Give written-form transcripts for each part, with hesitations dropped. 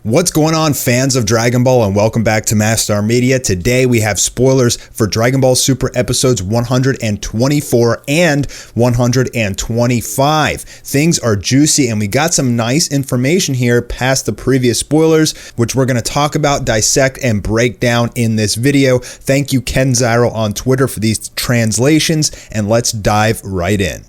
What's going on, fans of Dragon Ball, and welcome back to Mastar Media. Today we have spoilers for Dragon Ball Super episodes 124 and 125. Things are juicy and we got some nice information here past the previous spoilers, which we're going to talk about, dissect, and break down in this video. Thank you, Kenzaro on Twitter, for these translations, and let's dive right in.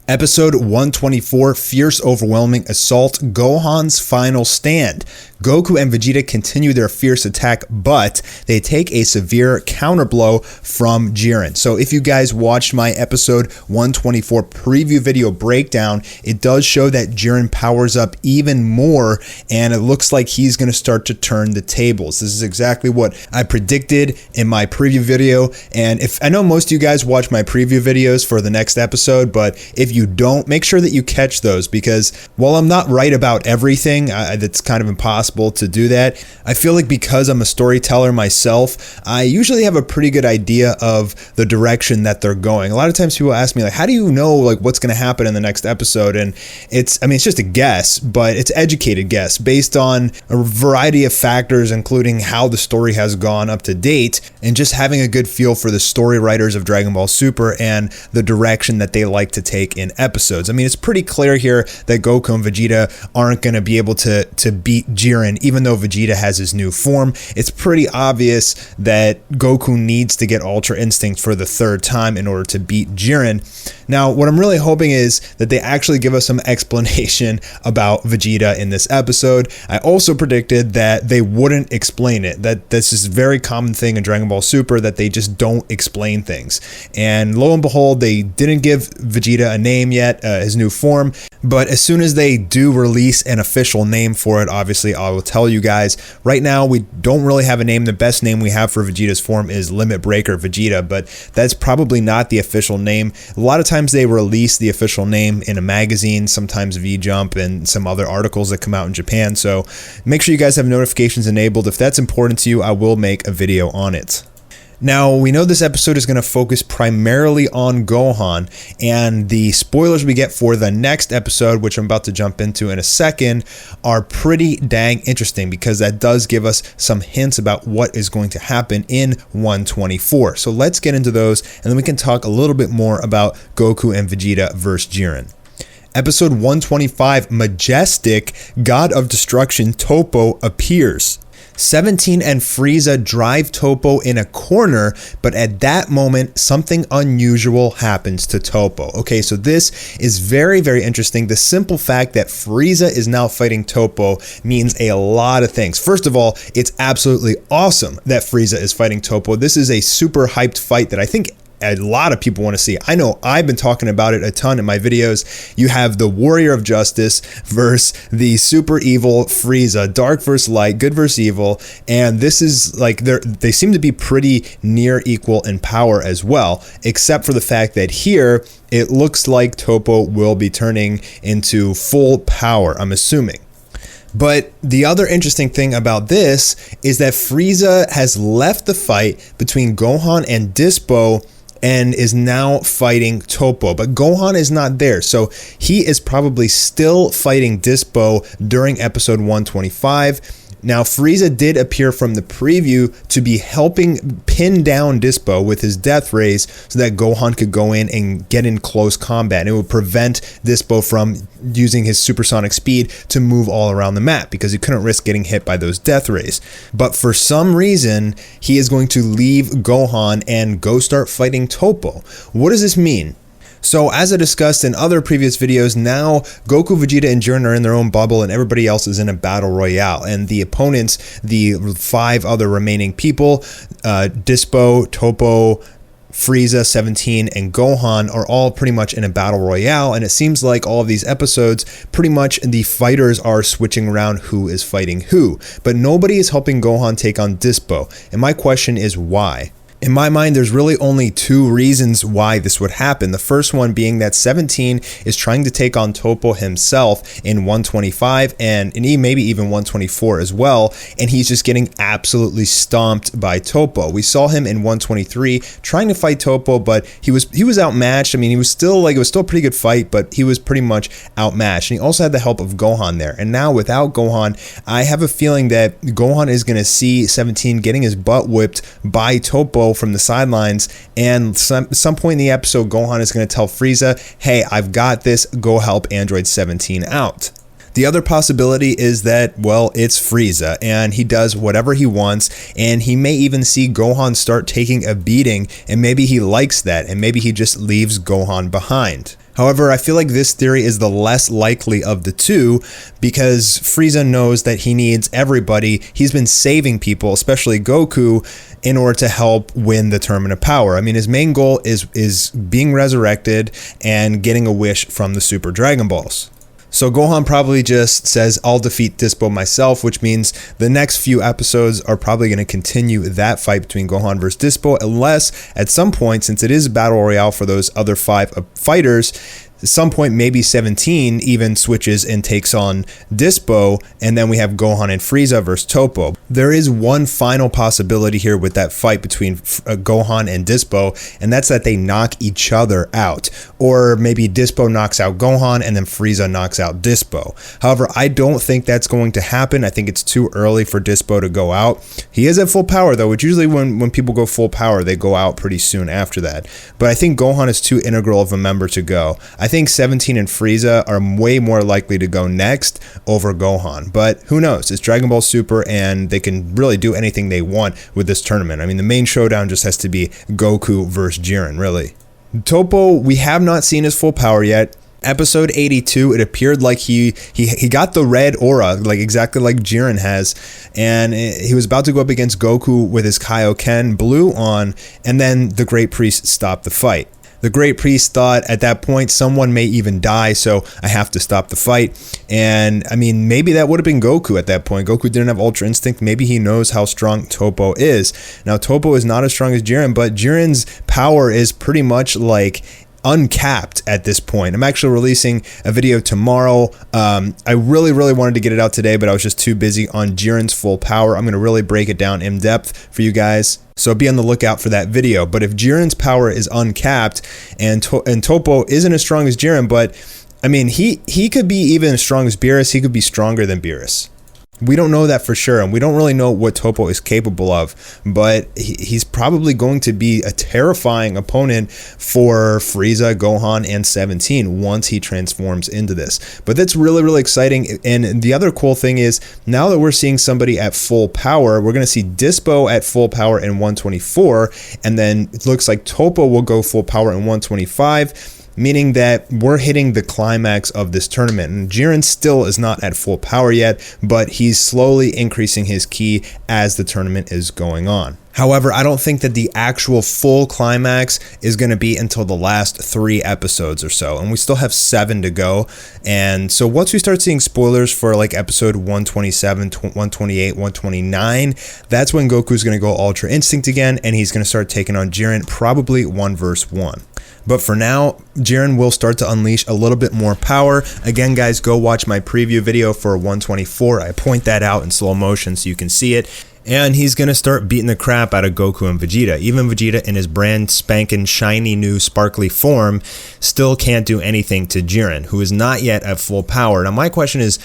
Episode 124, Fierce Overwhelming Assault, Gohan's Final Stand. Goku and Vegeta continue their fierce attack, but they take a severe counterblow from Jiren. So if you guys watched my episode 124 preview video breakdown, it does show that Jiren powers up even more, and it looks like he's going to start to turn the tables. This is exactly what I predicted in my preview video, and if I know most of you guys watch my preview videos for the next episode, but if you don't, make sure that you catch those, because while I'm not right about everything, that's kind of impossible to do that. I feel like because I'm a storyteller myself, I usually have a pretty good idea of the direction that they're going. A lot of times people ask me, like, how do you know like what's going to happen in the next episode? And it's just a guess, but it's educated guess based on a variety of factors, including how the story has gone up to date and just having a good feel for the story writers of Dragon Ball Super and the direction that they like to take in episodes. I mean, it's pretty clear here that Goku and Vegeta aren't going to be able to beat Jiren, even though Vegeta has his new form. It's pretty obvious that Goku needs to get Ultra Instinct for the third time in order to beat Jiren. Now, what I'm really hoping is that they actually give us some explanation about Vegeta in this episode. I also predicted that they wouldn't explain it, that this is a very common thing in Dragon Ball Super, that they just don't explain things. And lo and behold, they didn't give Vegeta a name yet, his new form, but as soon as they do release an official name for it, obviously I will tell you guys. Right now, we don't really have a name. The best name we have for Vegeta's form is Limit Breaker Vegeta, but that's probably not the official name. A lot of times they release the official name in a magazine, sometimes V-Jump and some other articles that come out in Japan, so make sure you guys have notifications enabled. If that's important to you, I will make a video on it. Now, we know this episode is going to focus primarily on Gohan, and the spoilers we get for the next episode, which I'm about to jump into in a second, are pretty dang interesting, because that does give us some hints about what is going to happen in 124. So let's get into those, and then we can talk a little bit more about Goku and Vegeta versus Jiren. Episode 125, Majestic, God of Destruction Toppo appears. 17 and Frieza drive Toppo in a corner, but at that moment, something unusual happens to Toppo. Okay, so this is very, very interesting. The simple fact that Frieza is now fighting Toppo means a lot of things. First of all, it's absolutely awesome that Frieza is fighting Toppo. This is a super hyped fight that I think a lot of people want to see. I know I've been talking about it a ton in my videos. You have the Warrior of Justice versus the super evil Frieza, dark versus light, good versus evil, and this is like they seem to be pretty near equal in power as well, except for the fact that here it looks like Toppo will be turning into full power, I'm assuming. But the other interesting thing about this is that Frieza has left the fight between Gohan and Dispo and is now fighting Toppo, but Gohan is not there, so he is probably still fighting Dispo during episode 125. Now, Frieza did appear from the preview to be helping pin down Dispo with his death rays so that Gohan could go in and get in close combat. It would prevent Dispo from using his supersonic speed to move all around the map, because he couldn't risk getting hit by those death rays. But for some reason, he is going to leave Gohan and go start fighting Toppo. What does this mean? So as I discussed in other previous videos, now Goku, Vegeta, and Jiren are in their own bubble and everybody else is in a battle royale. And the opponents, the 5 other remaining people, Dispo, Toppo, Frieza, 17, and Gohan are all pretty much in a battle royale, and it seems like all of these episodes, pretty much the fighters are switching around who is fighting who, but nobody is helping Gohan take on Dispo, and my question is why? In my mind, there's really only two reasons why this would happen. The first one being that 17 is trying to take on Toppo himself in 125 and maybe even 124 as well, and he's just getting absolutely stomped by Toppo. We saw him in 123 trying to fight Toppo, but he was outmatched. I mean, it was still a pretty good fight, but he was pretty much outmatched. And he also had the help of Gohan there. And now without Gohan, I have a feeling that Gohan is going to see 17 getting his butt whipped by Toppo from the sidelines, and some point in the episode Gohan is going to tell Frieza, hey, I've got this, go help Android 17 out. The other possibility is that, well, it's Frieza and he does whatever he wants, and he may even see Gohan start taking a beating, and maybe he likes that, and maybe he just leaves Gohan behind. However, I feel like this theory is the less likely of the two because Frieza knows that he needs everybody. He's been saving people, especially Goku, in order to help win the Tournament of Power. I mean, his main goal is being resurrected and getting a wish from the Super Dragon Balls. So Gohan probably just says, I'll defeat Dispo myself, which means the next few episodes are probably going to continue that fight between Gohan versus Dispo, unless at some point, since it is a battle royale for those other 5 fighters, at some point maybe 17 even switches and takes on Dispo, and then we have Gohan and Frieza versus Toppo. There is one final possibility here with that fight between Gohan and Dispo, and that's that they knock each other out, or maybe Dispo knocks out Gohan and then Frieza knocks out Dispo. However, I don't think that's going to happen. I think it's too early for Dispo to go out. He is at full power though, which usually when people go full power, they go out pretty soon after that. But I think Gohan is too integral of a member to go. I think 17 and Frieza are way more likely to go next over Gohan, but who knows? It's Dragon Ball Super and they can really do anything they want with this tournament. I mean, the main showdown just has to be Goku versus Jiren, really. Toppo, we have not seen his full power yet. Episode 82, it appeared like he got the red aura, like exactly like Jiren has, and he was about to go up against Goku with his Kaioken blue on, and then the Great Priest stopped the fight. The Great Priest thought at that point someone may even die, so I have to stop the fight. And I mean, maybe that would have been Goku at that point. Goku didn't have Ultra Instinct. Maybe he knows how strong Toppo is. Now, Toppo is not as strong as Jiren, but Jiren's power is pretty much like uncapped at this point. I'm actually releasing a video tomorrow. I really wanted to get it out today, but I was just too busy on Jiren's full power. I'm going to really break it down in depth for you guys, so be on the lookout for that video. But if Jiren's power is uncapped and Toppo isn't as strong as Jiren, but I mean, he could be even as strong as Beerus. He could be stronger than Beerus. We don't know that for sure, and we don't really know what Toppo is capable of, but he's probably going to be a terrifying opponent for Frieza, Gohan, and 17 once he transforms into this. But that's really exciting, and the other cool thing is, now that we're seeing somebody at full power, we're going to see Dispo at full power in 124, and then it looks like Toppo will go full power in 125, meaning that we're hitting the climax of this tournament. And Jiren still is not at full power yet, but he's slowly increasing his ki as the tournament is going on. However, I don't think that the actual full climax is going to be until the last 3 episodes or so, and we still have 7 to go. And so once we start seeing spoilers for like episode 127, 128, 129, that's when Goku's going to go Ultra Instinct again, and he's going to start taking on Jiren, probably 1 versus 1. But for now, Jiren will start to unleash a little bit more power. Again, guys, go watch my preview video for 124. I point that out in slow motion so you can see it. And he's going to start beating the crap out of Goku and Vegeta. Even Vegeta in his brand spanking shiny new sparkly form still can't do anything to Jiren, who is not yet at full power. Now my question is,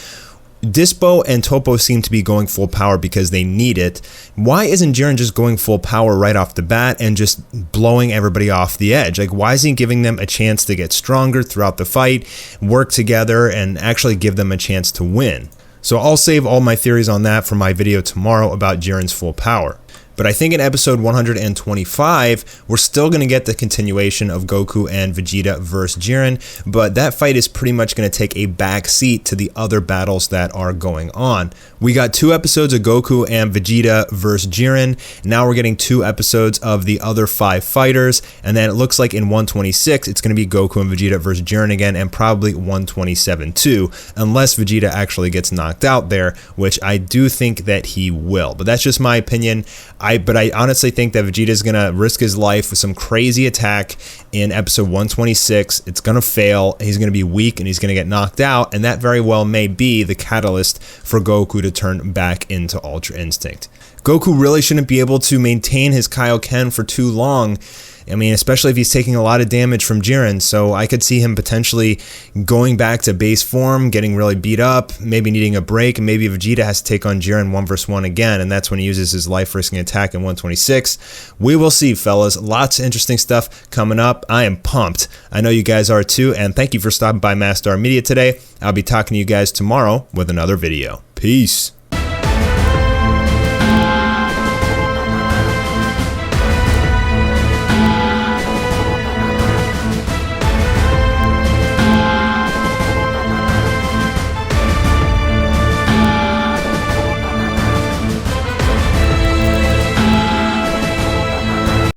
Dispo and Toppo seem to be going full power because they need it. Why isn't Jiren just going full power right off the bat and just blowing everybody off the edge? Like, why isn't he giving them a chance to get stronger throughout the fight, work together, and actually give them a chance to win? So I'll save all my theories on that for my video tomorrow about Jiren's full power. But I think in episode 125, we're still going to get the continuation of Goku and Vegeta versus Jiren, but that fight is pretty much going to take a back seat to the other battles that are going on. We got 2 episodes of Goku and Vegeta versus Jiren. Now we're getting 2 episodes of the other 5 fighters, and then it looks like in 126, it's going to be Goku and Vegeta versus Jiren again, and probably 127 too, unless Vegeta actually gets knocked out there, which I do think that he will. But that's just my opinion. But I honestly think that Vegeta is going to risk his life with some crazy attack in episode 126. It's going to fail. He's going to be weak and he's going to get knocked out. And that very well may be the catalyst for Goku to turn back into Ultra Instinct. Goku really shouldn't be able to maintain his Kaioken for too long. I mean, especially if he's taking a lot of damage from Jiren, so I could see him potentially going back to base form, getting really beat up, maybe needing a break, and maybe Vegeta has to take on Jiren 1 vs 1 again, and that's when he uses his life-risking attack in 126. We will see, fellas. Lots of interesting stuff coming up. I am pumped. I know you guys are too, and thank you for stopping by Mastar Media today. I'll be talking to you guys tomorrow with another video. Peace.